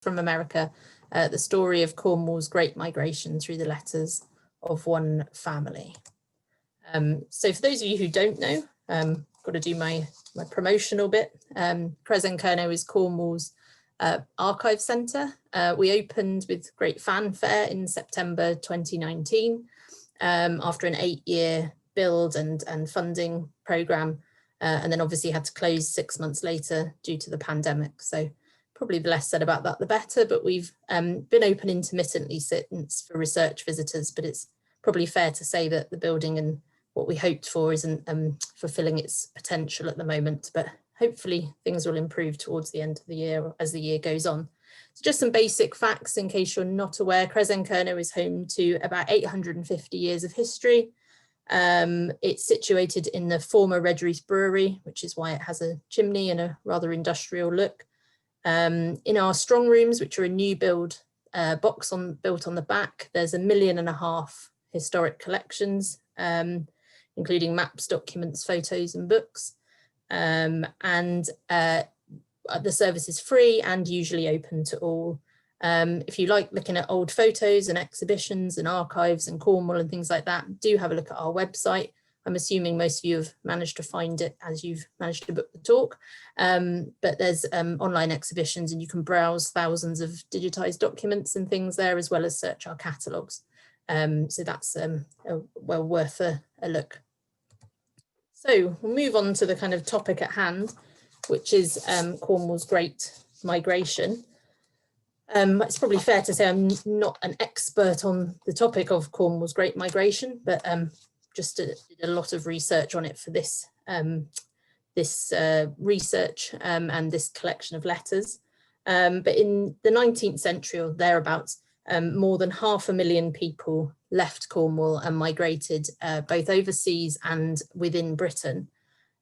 from America, the story of Cornwall's great migration through the letters of one family. So for those of you who don't know, got to do my promotional bit. Kresen Kernow is Cornwall's archive centre. We opened with great fanfare in September 2019 after an 8-year build and funding programme, and then obviously had to close 6 months later due to the pandemic. So probably the less said about that, the better, but we've been open intermittently since for research visitors, but it's probably fair to say that the building and what we hoped for isn't fulfilling its potential at the moment, but hopefully things will improve towards the end of the year as the year goes on. So just some basic facts in case you're not aware. Kresen Kernow is home to about 850 years of history. It's situated in the former Redruth Brewery, which is why it has a chimney and a rather industrial look. In our strong rooms, which are a new build box built on the back, there's 1.5 million historic collections, including maps, documents, photos and books. The service is free and usually open to all. If you like looking at old photos and exhibitions and archives and Cornwall and things like that, do have a look at our website. I'm assuming most of you have managed to find it as you've managed to book the talk, but there's online exhibitions and you can browse thousands of digitised documents and things there, as well as search our catalogues. So that's well worth a look. So we'll move on to the kind of topic at hand, which is Cornwall's Great Migration. It's probably fair to say I'm not an expert on the topic of Cornwall's Great Migration, but just did a lot of research on it for this research and this collection of letters. But in the 19th century or thereabouts, more than 500,000 people left Cornwall and migrated both overseas and within Britain.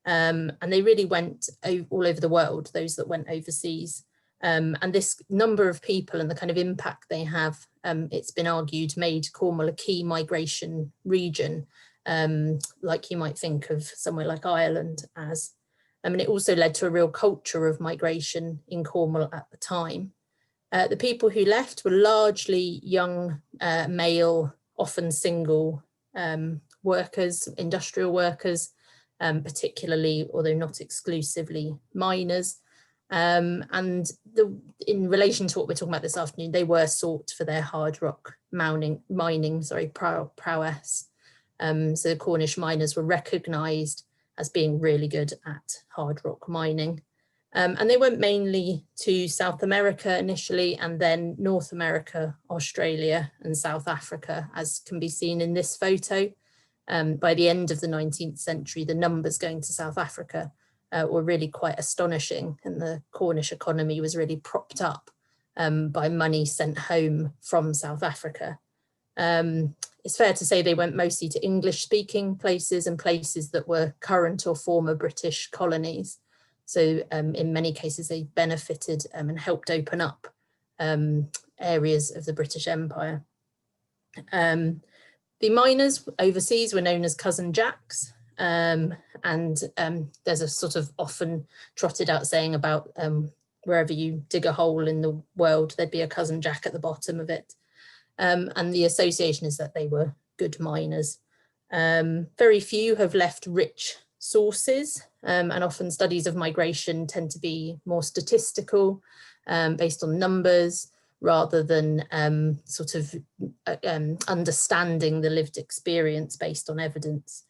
And they really went all over the world, those that went overseas. And this number of people and the kind of impact they have, it's been argued, made Cornwall a key migration region, like you might think of somewhere like Ireland as. And it also led to a real culture of migration in Cornwall at the time. The people who left were largely young, male, often single workers, industrial workers, particularly, although not exclusively, miners. And in relation to what we're talking about this afternoon, they were sought for their hard rock mining prowess. So the Cornish miners were recognised as being really good at hard rock mining. And they went mainly to South America initially, and then North America, Australia and South Africa, as can be seen in this photo. By the end of the 19th century, the numbers going to South Africa were really quite astonishing, and the Cornish economy was really propped up by money sent home from South Africa. It's fair to say they went mostly to English-speaking places and places that were current or former British colonies. So in many cases, they benefited and helped open up areas of the British Empire. The miners overseas were known as cousin Jacks, and there's a sort of often trotted out saying about wherever you dig a hole in the world, there'd be a cousin Jack at the bottom of it. And the association is that they were good miners. Very few have left rich sources, and often studies of migration tend to be more statistical, based on numbers, rather than sort of understanding the lived experience based on evidence.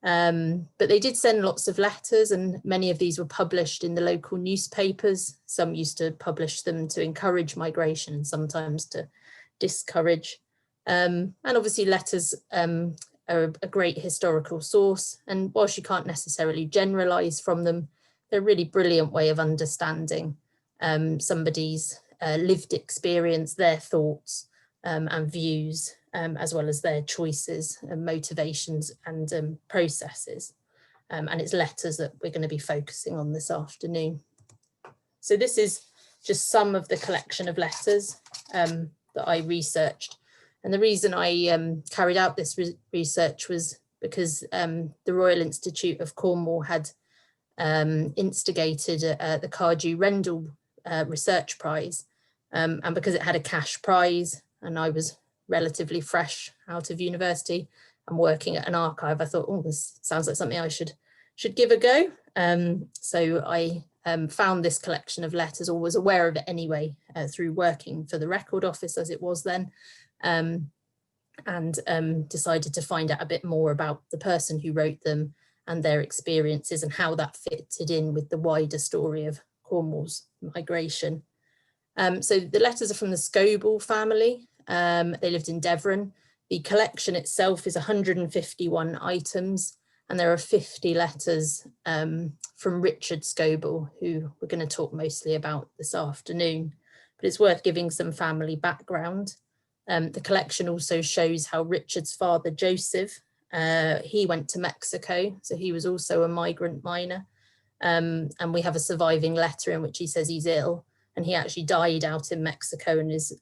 But they did send lots of letters, and many of these were published in the local newspapers. Some used to publish them to encourage migration, sometimes to discourage. And obviously letters are a great historical source, and whilst you can't necessarily generalise from them, they're a really brilliant way of understanding somebody's lived experience, their thoughts and views, as well as their choices and motivations and processes. And it's letters that we're going to be focusing on this afternoon. So this is just some of the collection of letters that I researched. And the reason I carried out this research was because the Royal Institute of Cornwall had instigated the Cardew Rendell Research Prize, And because it had a cash prize and I was relatively fresh out of university and working at an archive, I thought, oh, this sounds like something I should give a go. So I found this collection of letters, or was aware of it anyway, through working for the Record Office as it was then, and decided to find out a bit more about the person who wrote them and their experiences and how that fitted in with the wider story of Cornwall's migration. So the letters are from the Scoble family. They lived in Devon. The collection itself is 151 items, and there are 50 letters from Richard Scoble, who we're going to talk mostly about this afternoon. But it's worth giving some family background. The collection also shows how Richard's father, Joseph, he went to Mexico, so he was also a migrant miner. And we have a surviving letter in which he says he's ill, and he actually died out in Mexico and is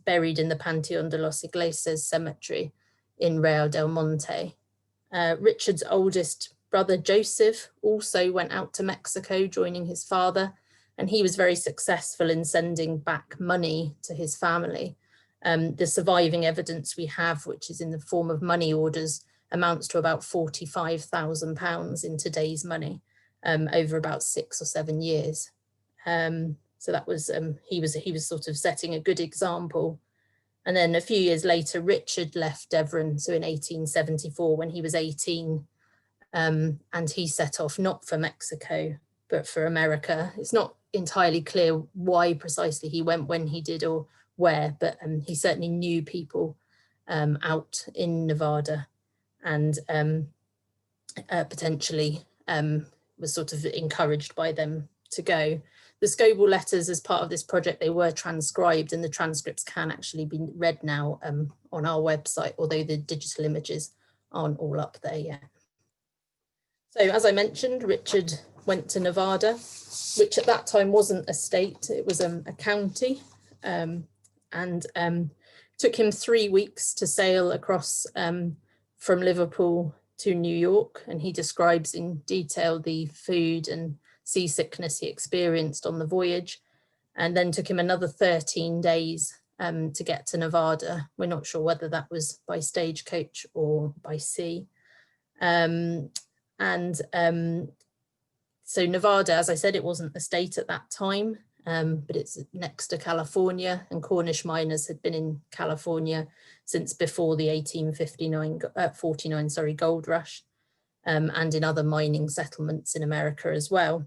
buried in the Panteón de los Ingleses cemetery in Real del Monte. Richard's oldest brother, Joseph, also went out to Mexico, joining his father, and he was very successful in sending back money to his family. The surviving evidence we have, which is in the form of money orders, amounts to about £45,000 in today's money, over about 6 or 7 years. So that was, he was sort of setting a good example. And then a few years later, Richard left Devon, so in 1874 when he was 18, and he set off not for Mexico, but for America. It's not entirely clear why precisely he went when he did or where, but he certainly knew people out in Nevada, and potentially was sort of encouraged by them to go. The Scoble letters, as part of this project, they were transcribed, and the transcripts can actually be read now on our website, although the digital images aren't all up there yet. So as I mentioned, Richard went to Nevada, which at that time wasn't a state, it was a county, and took him 3 weeks to sail across from Liverpool to New York, and he describes in detail the food and seasickness he experienced on the voyage, and then took him another 13 days to get to Nevada. We're not sure whether that was by stagecoach or by sea. So Nevada, as I said, it wasn't a state at that time, but it's next to California, and Cornish miners had been in California since before the 1849 gold rush, and in other mining settlements in America as well.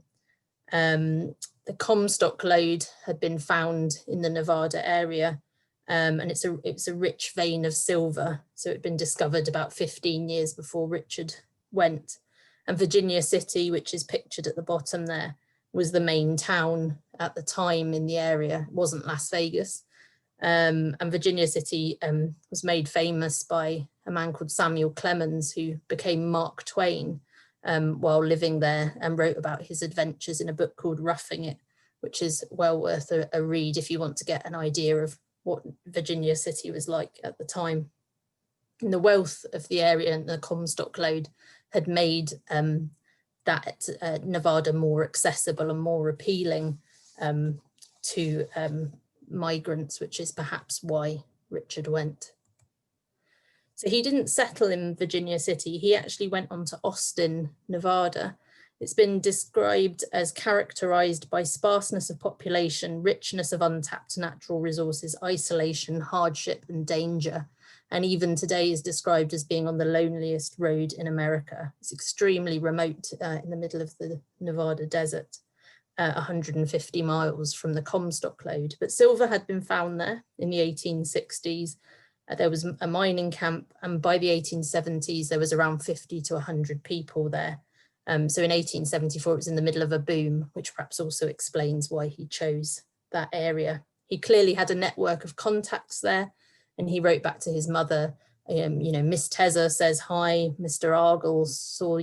The Comstock lode had been found in the Nevada area, and it's a rich vein of silver, so it had been discovered about 15 years before Richard went. And Virginia City, which is pictured at the bottom there, was the main town at the time in the area. It wasn't Las Vegas. And Virginia City was made famous by a man called Samuel Clemens, who became Mark Twain while living there, and wrote about his adventures in a book called Roughing It, which is well worth a read if you want to get an idea of what Virginia City was like at the time. And the wealth of the area and the Comstock lode had made that Nevada more accessible and more appealing to migrants, which is perhaps why Richard went. So he didn't settle in Virginia City, he actually went on to Austin, Nevada. It's been described as characterized by sparseness of population, richness of untapped natural resources, isolation, hardship, and danger. And even today is described as being on the loneliest road in America. It's extremely remote in the middle of the Nevada desert, 150 miles from the Comstock lode. But silver had been found there in the 1860s. There was a mining camp, and by the 1870s, there was around 50 to 100 people there. So in 1874, it was in the middle of a boom, which perhaps also explains why he chose that area. He clearly had a network of contacts there, and he wrote back to his mother, Miss Tezza says hi, Mr. Argyle saw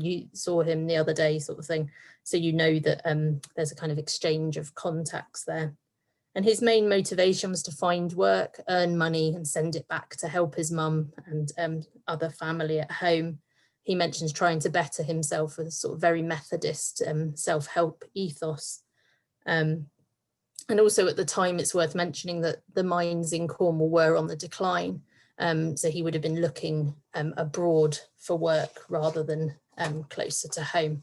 him the other day, sort of thing. So you know that there's a kind of exchange of contacts there. And his main motivation was to find work, earn money, and send it back to help his mum and other family at home. He mentions trying to better himself with a sort of very Methodist self-help ethos. And also at the time, it's worth mentioning that the mines in Cornwall were on the decline. So he would have been looking abroad for work rather than closer to home.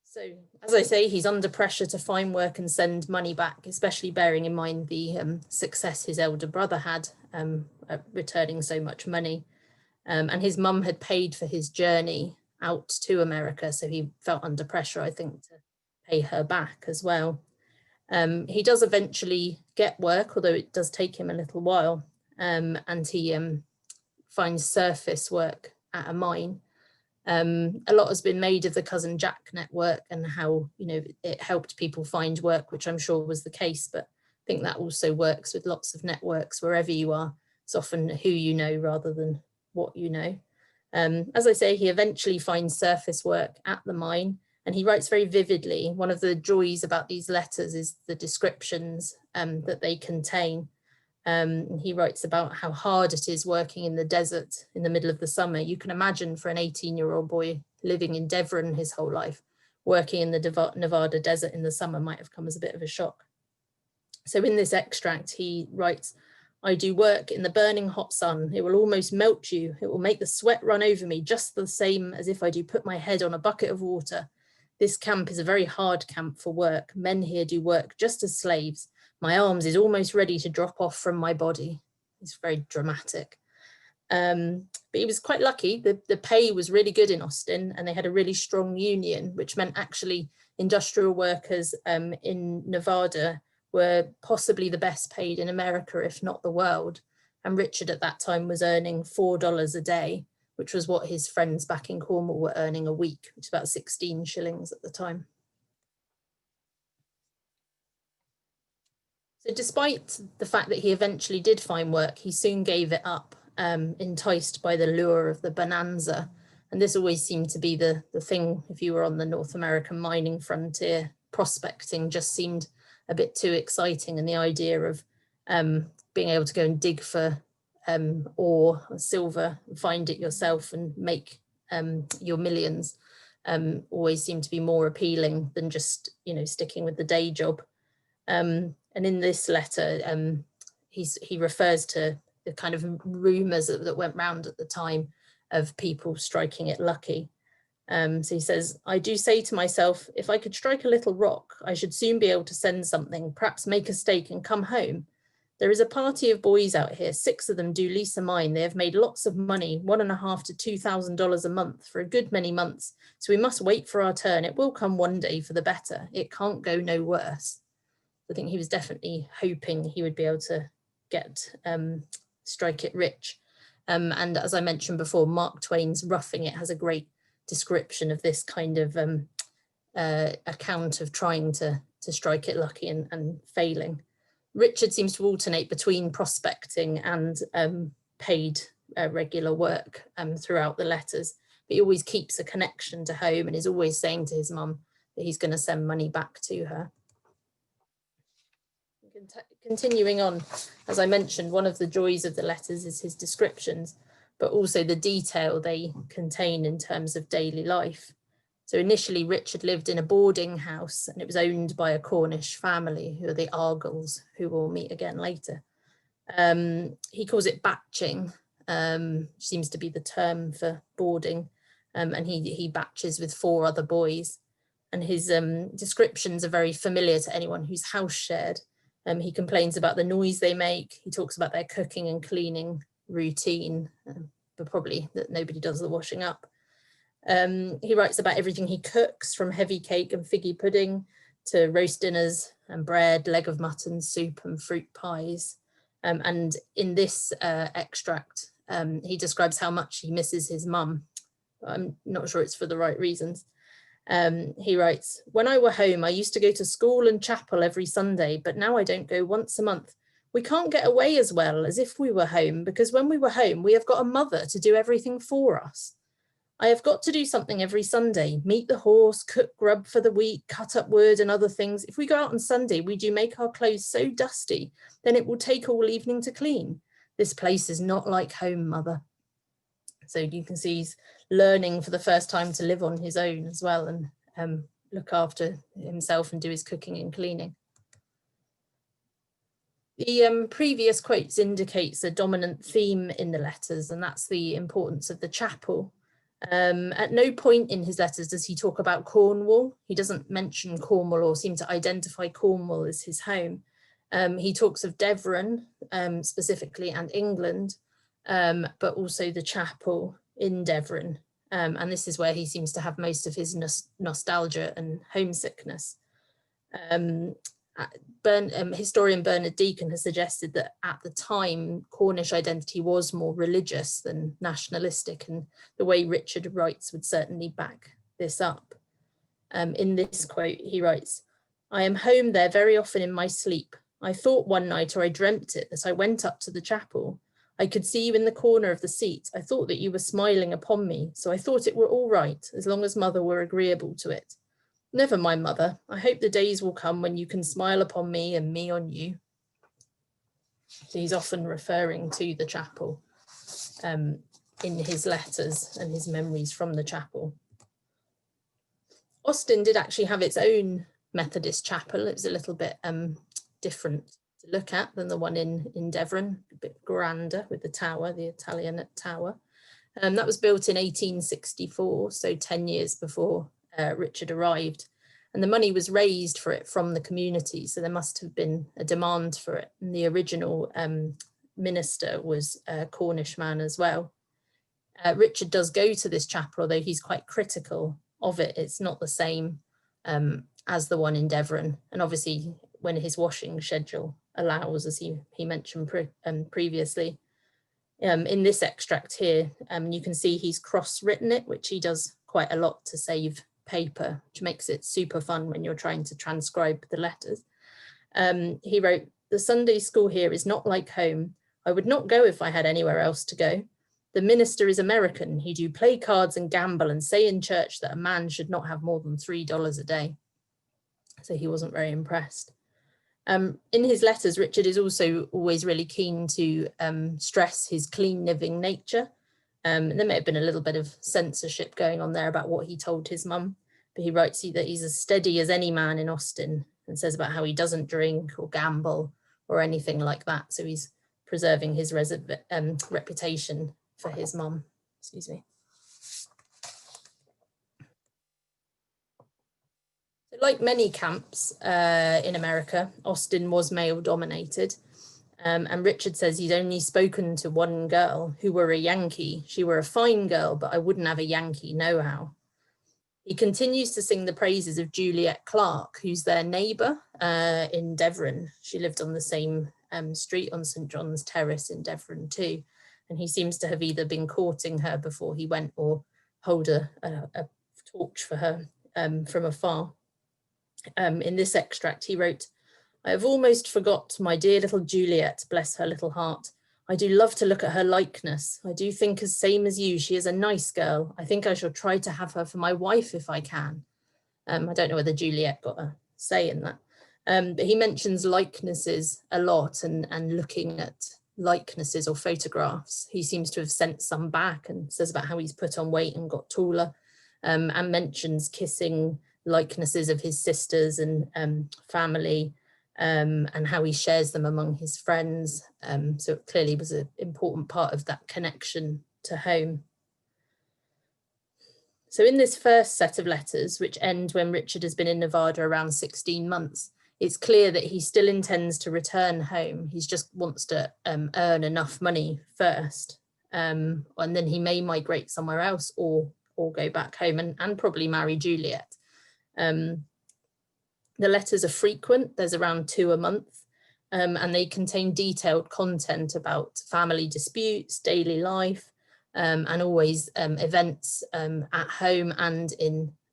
So, as I say, he's under pressure to find work and send money back, especially bearing in mind the success his elder brother had at returning so much money. And his mum had paid for his journey out to America, so he felt under pressure, I think, to pay her back as well. He does eventually get work, although it does take him a little while, and he finds surface work at a mine. A lot has been made of the Cousin Jack network and how, you know, it helped people find work, which I'm sure was the case, but I think that also works with lots of networks wherever you are. It's often who you know rather than what you know. As I say, he eventually finds surface work at the mine, and he writes very vividly. One of the joys about these letters is the descriptions that they contain. He writes about how hard it is working in the desert in the middle of the summer. You can imagine for an 18-year-old boy living in Devon his whole life, working in the Nevada desert in the summer might have come as a bit of a shock. So in this extract, he writes, "I do work in the burning hot sun. It will almost melt you. It will make the sweat run over me just the same as if I do put my head on a bucket of water. This camp is a very hard camp for work. Men here do work just as slaves. My arms is almost ready to drop off from my body." It's very dramatic. But he was quite lucky. The pay was really good in Austin, and they had a really strong union, which meant actually industrial workers in Nevada were possibly the best paid in America, if not the world. And Richard at that time was earning $4 a day, which was what his friends back in Cornwall were earning a week, which is about 16 shillings at the time. So despite the fact that he eventually did find work, he soon gave it up, enticed by the lure of the bonanza. And this always seemed to be the thing if you were on the North American mining frontier. Prospecting just seemed a bit too exciting, and the idea of being able to go and dig for ore or silver, find it yourself and make your millions always seemed to be more appealing than just, you know, sticking with the day job. And in this letter, he refers to the kind of rumours that went round at the time of people striking it lucky. So he says, "I do say to myself, if I could strike a little rock, I should soon be able to send something, perhaps make a stake and come home. There is a party of boys out here, 6 of them do lease a mine. They have made lots of money, $1,500 to $2,000 a month for a good many months. So we must wait for our turn. It will come one day for the better. It can't go no worse." I think he was definitely hoping he would be able to get strike it rich. And as I mentioned before, Mark Twain's Roughing It has a great description of this kind of account of trying to strike it lucky and failing. Richard seems to alternate between prospecting and paid regular work throughout the letters, but he always keeps a connection to home and is always saying to his mum that he's going to send money back to her. Continuing on, as I mentioned, one of the joys of the letters is his descriptions, but also the detail they contain in terms of daily life. So initially, Richard lived in a boarding house, and it was owned by a Cornish family, who are the Argylls, who we'll meet again later. He calls it batching, which seems to be the term for boarding, and he batches with 4 other boys. And his descriptions are very familiar to anyone who's house shared. He complains about the noise they make. He talks about their cooking and cleaning routine, but probably that nobody does the washing up. He writes about everything he cooks, from heavy cake and figgy pudding to roast dinners and bread, leg of mutton, soup and fruit pies. And in this extract, he describes how much he misses his mum. I'm not sure it's for the right reasons. He writes, "When I were home, I used to go to school and chapel every Sunday, but now I don't go once a month. We can't get away as well as if we were home, because when we were home, we have got a mother to do everything for us. I have got to do something every Sunday, meet the horse, cook grub for the week, cut up wood and other things. If we go out on Sunday, we do make our clothes so dusty, then it will take all evening to clean. This place is not like home, mother." So you can see he's learning for the first time to live on his own as well, and look after himself and do his cooking and cleaning. The previous quotes indicates a dominant theme in the letters, and that's the importance of the chapel. At no point in his letters does he talk about Cornwall. He doesn't mention Cornwall or seem to identify Cornwall as his home. He talks of Devon specifically and England, but also the chapel in Devon. And this is where he seems to have most of his nostalgia and homesickness. Historian Bernard Deacon has suggested that at the time, Cornish identity was more religious than nationalistic, and the way Richard writes would certainly back this up. In this quote, he writes, "I am home there very often in my sleep. I thought one night, or I dreamt it, that I went up to the chapel. I could see you in the corner of the seat. I thought that you were smiling upon me, so I thought it were all right, as long as mother were agreeable to it. Never mind, mother. I hope the days will come when you can smile upon me and me on you." So he's often referring to the chapel in his letters and his memories from the chapel. Austin did actually have its own Methodist chapel. It was a little bit different to look at than the one in Devon, a bit grander with the tower, the Italianate tower. That was built in 1864, so 10 years before Richard arrived, and the money was raised for it from the community, so there must have been a demand for it, and the original minister was a Cornish man as well. Richard does go to this chapel, although he's quite critical of it. It's not the same as the one in Devon, and obviously when his washing schedule allows, as he mentioned previously. In this extract here, you can see he's cross-written it, which he does quite a lot to save paper, which makes it super fun when you're trying to transcribe the letters. He wrote, "The Sunday school here is not like home. I would not go if I had anywhere else to go. The minister is American. He do play cards and gamble and say in church that a man should not have more than $3 a day." So he wasn't very impressed. In his letters, Richard is also always really keen to stress his clean living nature. There may have been a little bit of censorship going on there about what he told his mum, but he writes that he's as steady as any man in Austin, and says about how he doesn't drink or gamble or anything like that. So he's preserving his reputation for his mum. Excuse me. Like many camps in America, Austin was male dominated. And Richard says he'd only spoken to one girl who were a Yankee. She were a fine girl, but I wouldn't have a Yankee nohow. He continues to sing the praises of Juliet Clark, who's their neighbour in Devon. She lived on the same street on St. John's Terrace in Devon too. And he seems to have either been courting her before he went or hold a torch for her from afar. In this extract, he wrote, "I have almost forgot my dear little Juliet, bless her little heart. I do love to look at her likeness. I do think as same as you, she is a nice girl. I think I shall try to have her for my wife if I can." I don't know whether Juliet got a say in that. But he mentions likenesses a lot and looking at likenesses or photographs. He seems to have sent some back and says about how he's put on weight and got taller, and mentions kissing likenesses of his sisters and family, and how he shares them among his friends. So it clearly was an important part of that connection to home. So in this first set of letters, which end when Richard has been in Nevada around 16 months, it's clear that he still intends to return home. He just wants to earn enough money first, and then he may migrate somewhere else or go back home and probably marry Juliet. The letters are frequent. There's around 2 a month, and they contain detailed content about family disputes, daily life, and always events at home and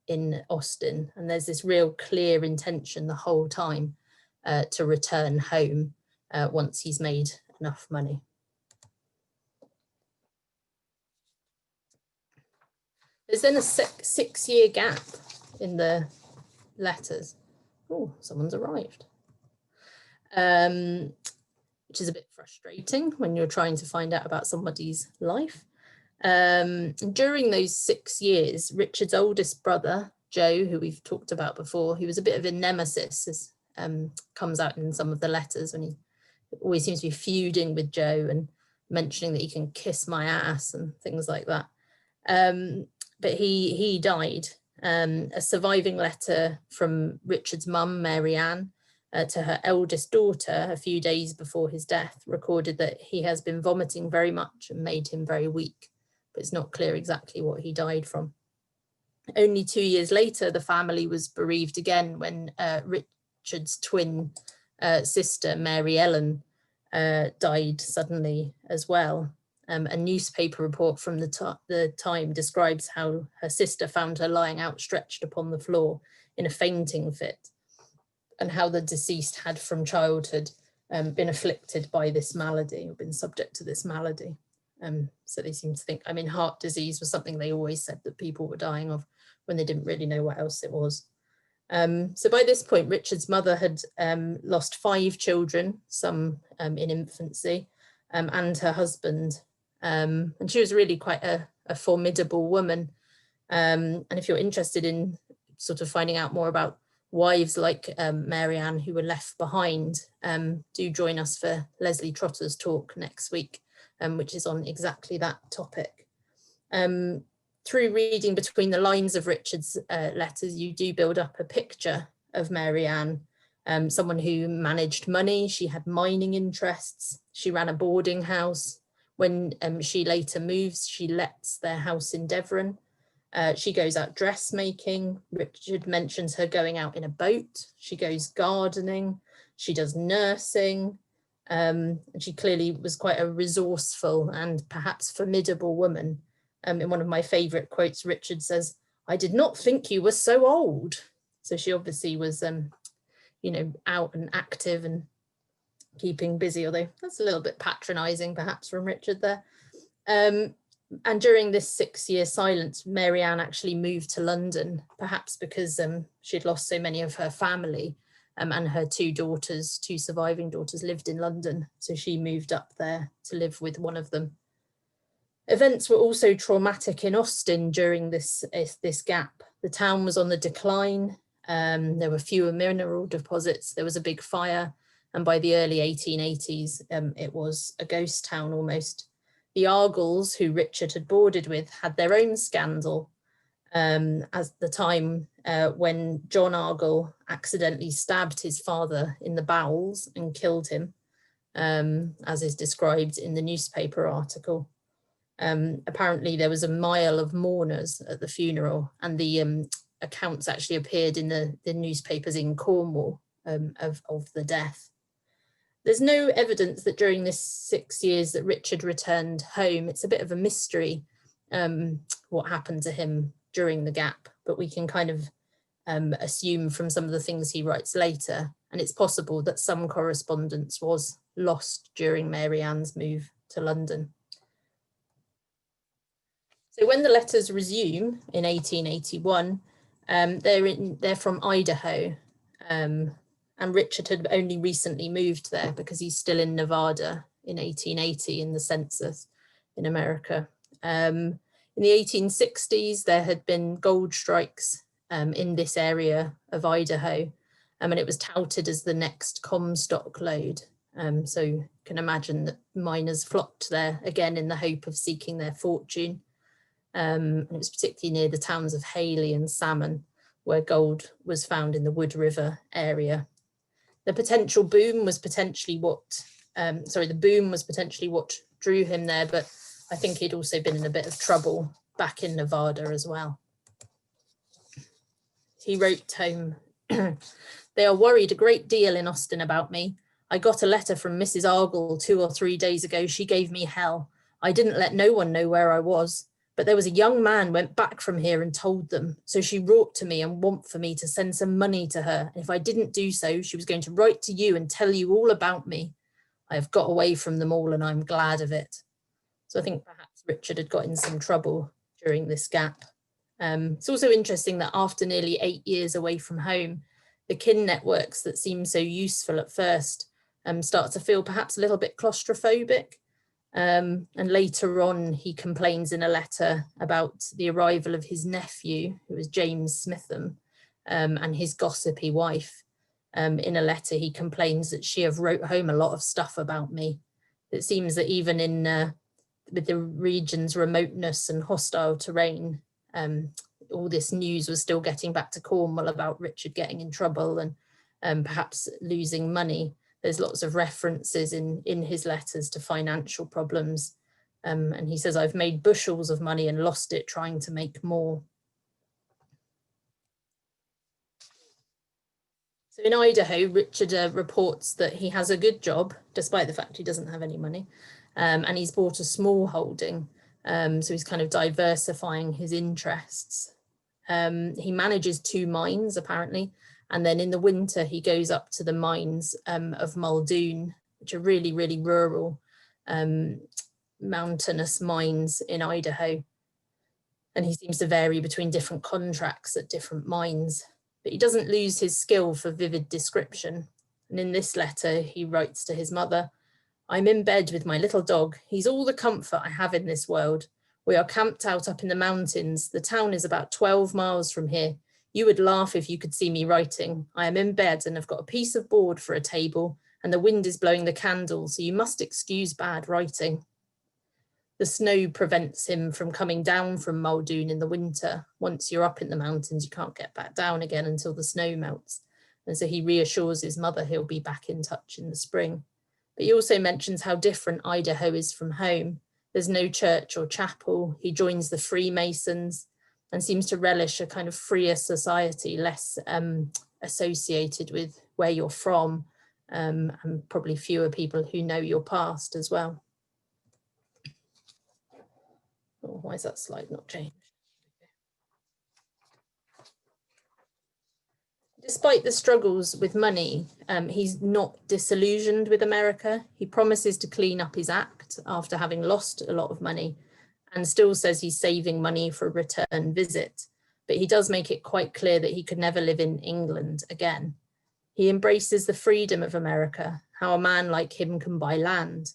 in Austin. And there's this real clear intention the whole time to return home once he's made enough money. There's then a 6-year gap in the letters. Oh, someone's arrived. Which is a bit frustrating when you're trying to find out about somebody's life. During those 6 years, Richard's oldest brother, Joe, who we've talked about before. He was a bit of a nemesis, as comes out in some of the letters, when he always seems to be feuding with Joe and mentioning that he can kiss my ass and things like that. But he died. A surviving letter from Richard's mum, Mary Ann, to her eldest daughter a few days before his death recorded that he has been vomiting very much and made him very weak, but it's not clear exactly what he died from. Only 2 years later, the family was bereaved again when Richard's twin sister, Mary Ellen, died suddenly as well. A newspaper report from the time describes how her sister found her lying outstretched upon the floor in a fainting fit, and how the deceased had from childhood been afflicted by this malady, or been subject to this malady. So they seem to think, I mean, heart disease was something they always said that people were dying of when they didn't really know what else it was. So by this point, Richard's mother had lost 5 children, some in infancy, and her husband. And she was really quite a formidable woman. And if you're interested in sort of finding out more about wives like Mary Ann who were left behind, do join us for Leslie Trotter's talk next week, which is on exactly that topic. Through reading between the lines of Richard's letters, you do build up a picture of Mary Ann, someone who managed money. She had mining interests. She ran a boarding house. When she later moves, she lets their house in Devon. She goes out dressmaking. Richard mentions her going out in a boat. She goes gardening. She does nursing. And she clearly was quite a resourceful and perhaps formidable woman. In one of my favourite quotes, Richard says, "I did not think you were so old." So she obviously was, you know, out and active and keeping busy, although that's a little bit patronising perhaps from Richard there. And during this 6-year silence, Mary Ann actually moved to London, perhaps because she'd lost so many of her family, and her 2 daughters, 2 surviving daughters, lived in London. So she moved up there to live with one of them. Events were also traumatic in Austin during this gap. The town was on the decline. There were fewer mineral deposits. There was a big fire. And by the early 1880s, it was a ghost town almost. The Argylls, who Richard had boarded with, had their own scandal at the time when John Argyll accidentally stabbed his father in the bowels and killed him, as is described in the newspaper article. Apparently there was a mile of mourners at the funeral, and the accounts actually appeared in the newspapers in Cornwall of the death. There's no evidence that during this 6 years that Richard returned home. It's a bit of a mystery what happened to him during the gap, but we can kind of assume from some of the things he writes later, and it's possible that some correspondence was lost during Mary Ann's move to London. So when the letters resume in 1881, they're from Idaho, and Richard had only recently moved there because he's still in Nevada in 1880 in the census in America. In the 1860s, there had been gold strikes in this area of Idaho, and it was touted as the next Comstock lode. So you can imagine that miners flocked there again in the hope of seeking their fortune. And it was particularly near the towns of Haley and Salmon, where gold was found in the Wood River area. The potential boom was potentially what, the boom was potentially what drew him there, but I think he'd also been in a bit of trouble back in Nevada as well. He wrote home, "They are worried a great deal in Austin about me. I got a letter from Mrs. Argyll 2 or 3 days ago. She gave me hell. I didn't let no one know where I was. But there was a young man went back from here and told them. So she wrote to me and want for me to send some money to her. And if I didn't do so, she was going to write to you and tell you all about me. I have got away from them all and I'm glad of it." So I think perhaps Richard had got in some trouble during this gap. It's also interesting that after nearly 8 years away from home, the kin networks that seem so useful at first start to feel perhaps a little bit claustrophobic. And later on, he complains in a letter about the arrival of his nephew, who was James Smitham, and his gossipy wife. In a letter, he complains that she have wrote home a lot of stuff about me. It seems that even in with the region's remoteness and hostile terrain, all this news was still getting back to Cornwall about Richard getting in trouble and perhaps losing money. There's lots of references in his letters to financial problems. And he says, I've made bushels of money and lost it trying to make more. So in Idaho, Richard reports that he has a good job, despite the fact he doesn't have any money. And he's bought a small holding. So he's kind of diversifying his interests. He manages 2 mines, apparently. And then in the winter, he goes up to the mines of Muldoon, which are really, really rural, mountainous mines in Idaho. And he seems to vary between different contracts at different mines. But he doesn't lose his skill for vivid description. And in this letter, he writes to his mother, I'm in bed with my little dog. He's all the comfort I have in this world. We are camped out up in the mountains. The town is about 12 miles from here. You would laugh if you could see me writing. I am in bed and have got a piece of board for a table, and the wind is blowing the candle, so you must excuse bad writing. The snow prevents him from coming down from Muldoon in the winter. Once you're up in the mountains, you can't get back down again until the snow melts. And so he reassures his mother he'll be back in touch in the spring. But he also mentions how different Idaho is from home. There's no church or chapel. He joins the Freemasons and seems to relish a kind of freer society, less associated with where you're from, and probably fewer people who know your past as well. Oh, why is that slide not changed? Despite the struggles with money, he's not disillusioned with America. He promises to clean up his act after having lost a lot of money, and still says he's saving money for a return visit. But he does make it quite clear that he could never live in England again. He embraces the freedom of America, how a man like him can buy land.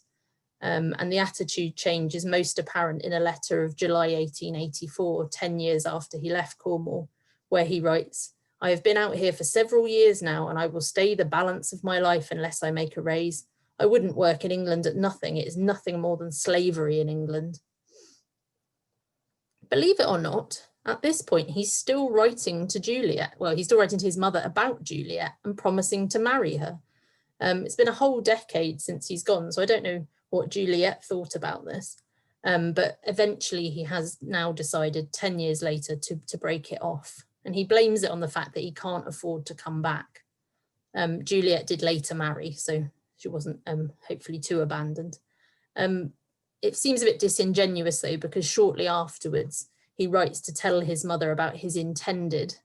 And the attitude change is most apparent in a letter of July 1884, 10 years after he left Cornwall, where he writes, I have been out here for several years now, and I will stay the balance of my life unless I make a raise. I wouldn't work in England at nothing. It is nothing more than slavery in England. Believe it or not, at this point, he's still writing to Juliet. Well, he's still writing to his mother about Juliet and promising to marry her. It's been a whole decade since he's gone, so I don't know what Juliet thought about this. But eventually he has now decided 10 years later to break it off. And he blames it on the fact that he can't afford to come back. Juliet did later marry, so she wasn't hopefully too abandoned. It seems a bit disingenuous though, because shortly afterwards, he writes to tell his mother about his intended,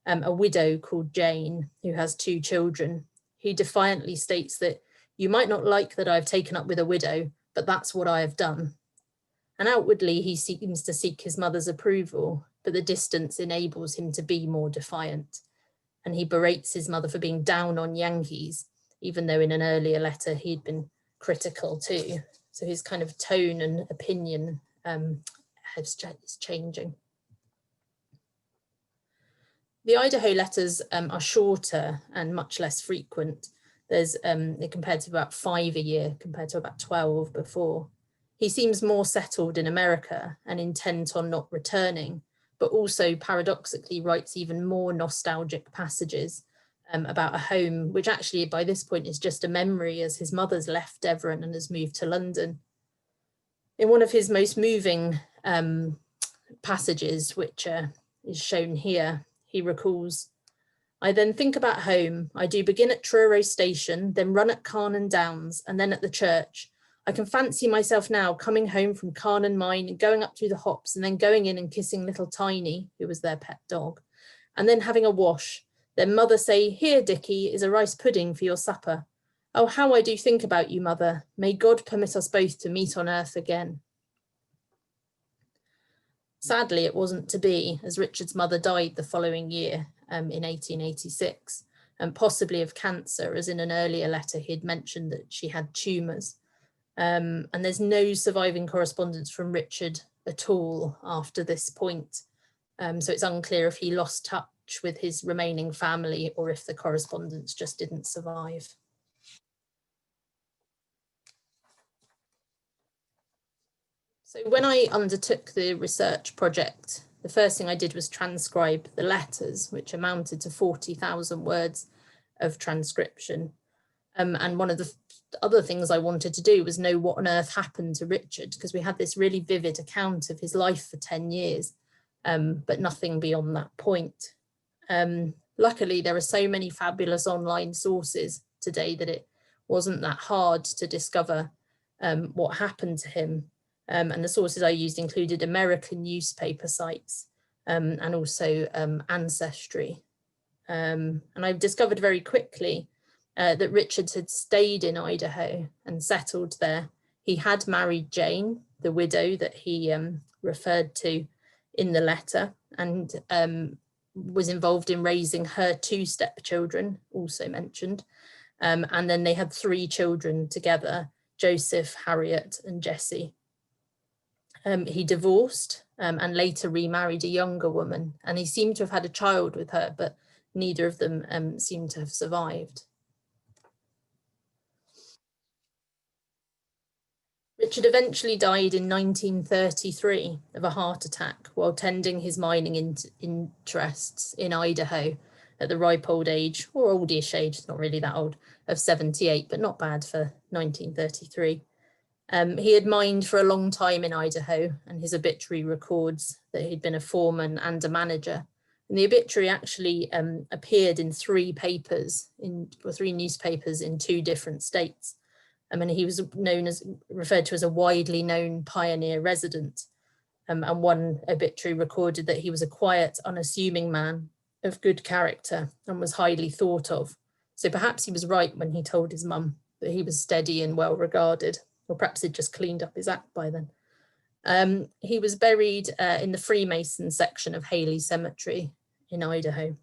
a widow called Jane, who has 2 children. He defiantly states that you might not like that I've taken up with a widow, but that's what I have done. And outwardly, he seems to seek his mother's approval, but the distance enables him to be more defiant. And he berates his mother for being down on Yankees, even though in an earlier letter he'd been critical too. So his kind of tone and opinion is changing. The Idaho letters are shorter and much less frequent. They're compared to about 5 a year, compared to about 12 before. He seems more settled in America and intent on not returning, but also paradoxically writes even more nostalgic passages about a home, which actually by this point is just a memory, as his mother's left Devon and has moved to London. In one of his most moving passages, which is shown here, he recalls, I then think about home. I do begin at Truro Station, then run at Carnan Downs, and then at the church. I can fancy myself now coming home from Carnan Mine and going up through the hops and then going in and kissing little Tiny, who was their pet dog, and then having a wash. Then mother say, here, Dickie, is a rice pudding for your supper. Oh, how I do think about you, mother. May God permit us both to meet on earth again. Sadly, it wasn't to be, as Richard's mother died the following year in 1886, and possibly of cancer, as in an earlier letter he had mentioned that she had tumours. And there's no surviving correspondence from Richard at all after this point. So it's unclear if he lost touch with his remaining family or if the correspondence just didn't survive. So when I undertook the research project, the first thing I did was transcribe the letters, which amounted to 40,000 words of transcription. And one of the other things I wanted to do was know what on earth happened to Richard, because we had this really vivid account of his life for 10 years, but nothing beyond that point. Luckily, there are so many fabulous online sources today that it wasn't that hard to discover what happened to him. And the sources I used included American newspaper sites and also Ancestry. And I discovered very quickly that Richard had stayed in Idaho and settled there. He had married Jane, the widow that he referred to in the letter, and was involved in raising her 2 stepchildren, also mentioned. And then they had 3 children together, Joseph, Harriet, and Jessie. He divorced and later remarried a younger woman, and he seemed to have had a child with her, but neither of them seemed to have survived. Richard eventually died in 1933 of a heart attack while tending his mining interests in Idaho at the ripe old age, or oldish age, not really that old, of 78, but not bad for 1933. He had mined for a long time in Idaho, and his obituary records that he'd been a foreman and a manager. And the obituary actually appeared in 3 newspapers in 2 different states. And he was referred to as a widely known pioneer resident. And one obituary recorded that he was a quiet, unassuming man of good character and was highly thought of. So perhaps he was right when he told his mum that he was steady and well regarded. Or perhaps he'd just cleaned up his act by then. He was buried in the Freemason section of Haley Cemetery in Idaho.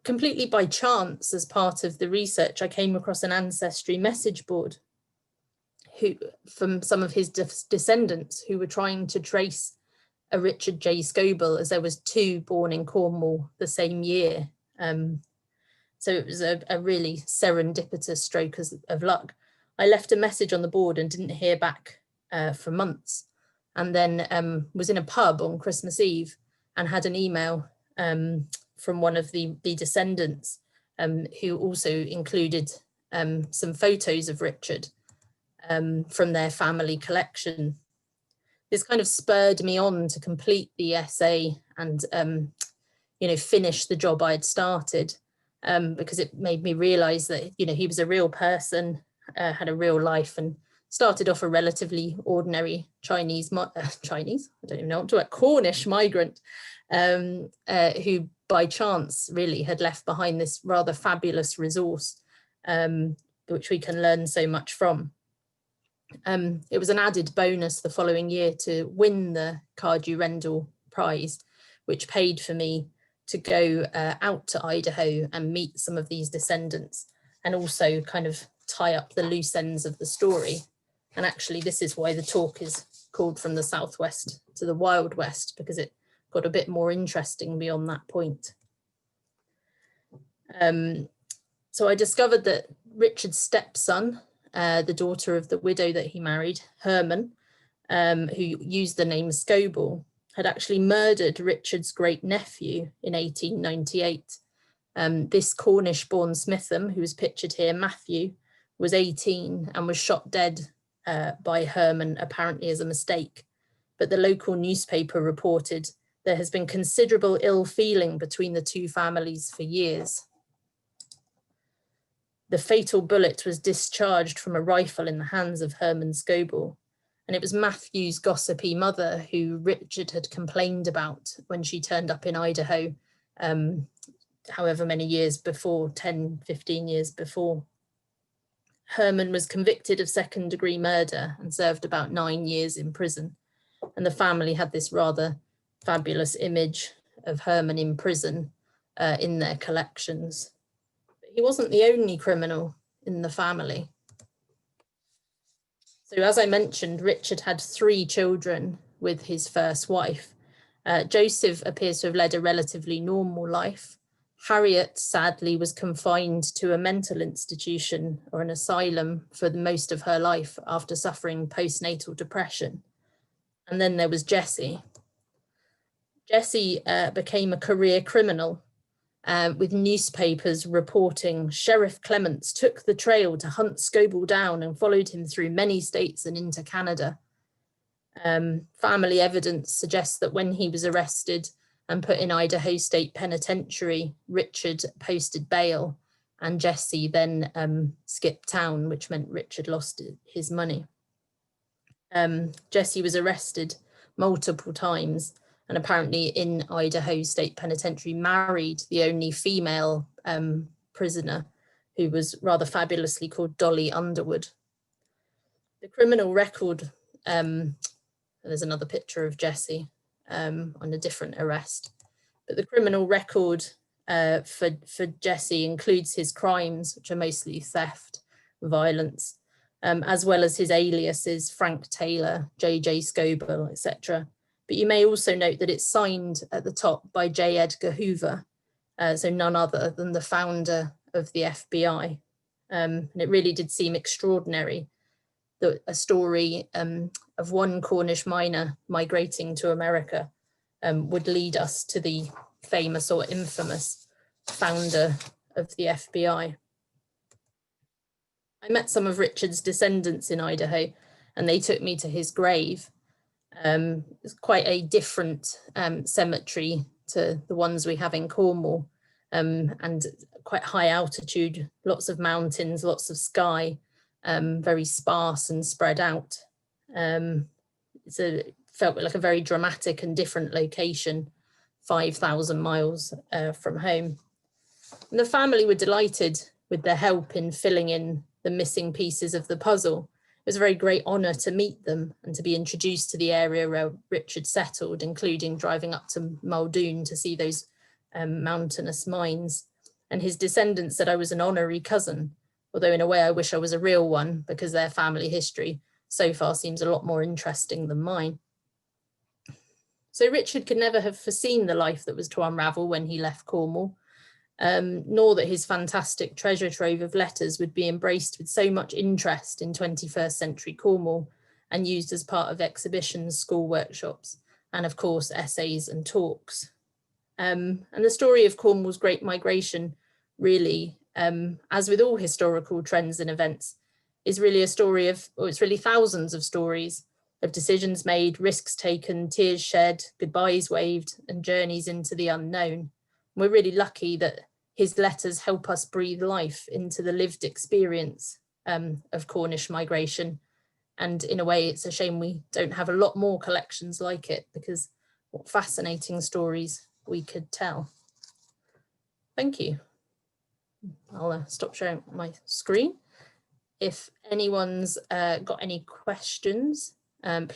Completely by chance, as part of the research, I came across an Ancestry message board from some of his descendants who were trying to trace a Richard J. Scoble, as there was 2 born in Cornwall the same year. So it was a really serendipitous stroke of luck. I left a message on the board and didn't hear back for months, and then was in a pub on Christmas Eve and had an email from one of the descendants who also included some photos of Richard from their family collection. This kind of spurred me on to complete the essay and finish the job I'd started, because it made me realize that he was a real person, had a real life, and started off a relatively ordinary Cornish migrant who by chance really had left behind this rather fabulous resource, which we can learn so much from. It was an added bonus the following year to win the Cardew Rendell Prize, which paid for me to go out to Idaho and meet some of these descendants and also kind of tie up the loose ends of the story. And actually, this is why the talk is called From the Southwest to the Wild West, because it got a bit more interesting beyond that point. So I discovered that Richard's stepson, the daughter of the widow that he married, Herman, who used the name Scoble, had actually murdered Richard's great nephew in 1898. This Cornish-born Smitham, who is pictured here, Matthew, was 18 and was shot dead by Herman, apparently as a mistake. But the local newspaper reported there has been considerable ill feeling between the 2 families for years. The fatal bullet was discharged from a rifle in the hands of Herman Scoble, and it was Matthew's gossipy mother who Richard had complained about when she turned up in Idaho, however many years before, 10, 15 years before. Herman was convicted of second-degree murder and served about 9 years in prison, and the family had this rather fabulous image of Herman in prison in their collections. But he wasn't the only criminal in the family. So as I mentioned, Richard had 3 children with his first wife. Joseph appears to have led a relatively normal life. Harriet, sadly, was confined to a mental institution or an asylum for most of her life after suffering postnatal depression. And then there was Jessie. Jessie became a career criminal, with newspapers reporting Sheriff Clements took the trail to hunt Scoble down and followed him through many states and into Canada. Family evidence suggests that when he was arrested and put in Idaho State Penitentiary, Richard posted bail and Jessie then skipped town, which meant Richard lost his money. Jessie was arrested multiple times and apparently in Idaho State Penitentiary married the only female prisoner, who was rather fabulously called Dolly Underwood. The criminal record, there's another picture of Jessie on a different arrest, but the criminal record for Jessie includes his crimes, which are mostly theft, violence, as well as his aliases, Frank Taylor, J.J. Scoble, etc. But you may also note that it's signed at the top by J. Edgar Hoover, so none other than the founder of the FBI. And it really did seem extraordinary that a story of one Cornish miner migrating to America would lead us to the famous or infamous founder of the FBI. I met some of Richard's descendants in Idaho and they took me to his grave. It's quite a different cemetery to the ones we have in Cornwall, and quite high altitude, lots of mountains, lots of sky, very sparse and spread out. It felt like a very dramatic and different location, 5,000 miles from home. And the family were delighted with their help in filling in the missing pieces of the puzzle. It was a very great honour to meet them and to be introduced to the area where Richard settled, including driving up to Muldoon to see those mountainous mines. And his descendants said I was an honorary cousin, although in a way I wish I was a real one, because their family history so far seems a lot more interesting than mine. So Richard could never have foreseen the life that was to unravel when he left Cornwall, nor that his fantastic treasure trove of letters would be embraced with so much interest in 21st century Cornwall and used as part of exhibitions, school workshops, and of course, essays and talks. And the story of Cornwall's Great Migration really, as with all historical trends and events, is really a story of, or it's really thousands of stories of decisions made, risks taken, tears shed, goodbyes waved, and journeys into the unknown. We're really lucky that his letters help us breathe life into the lived experience of Cornish migration. And in a way, it's a shame we don't have a lot more collections like it, because what fascinating stories we could tell. Thank you. I'll stop sharing my screen. If anyone's got any questions, please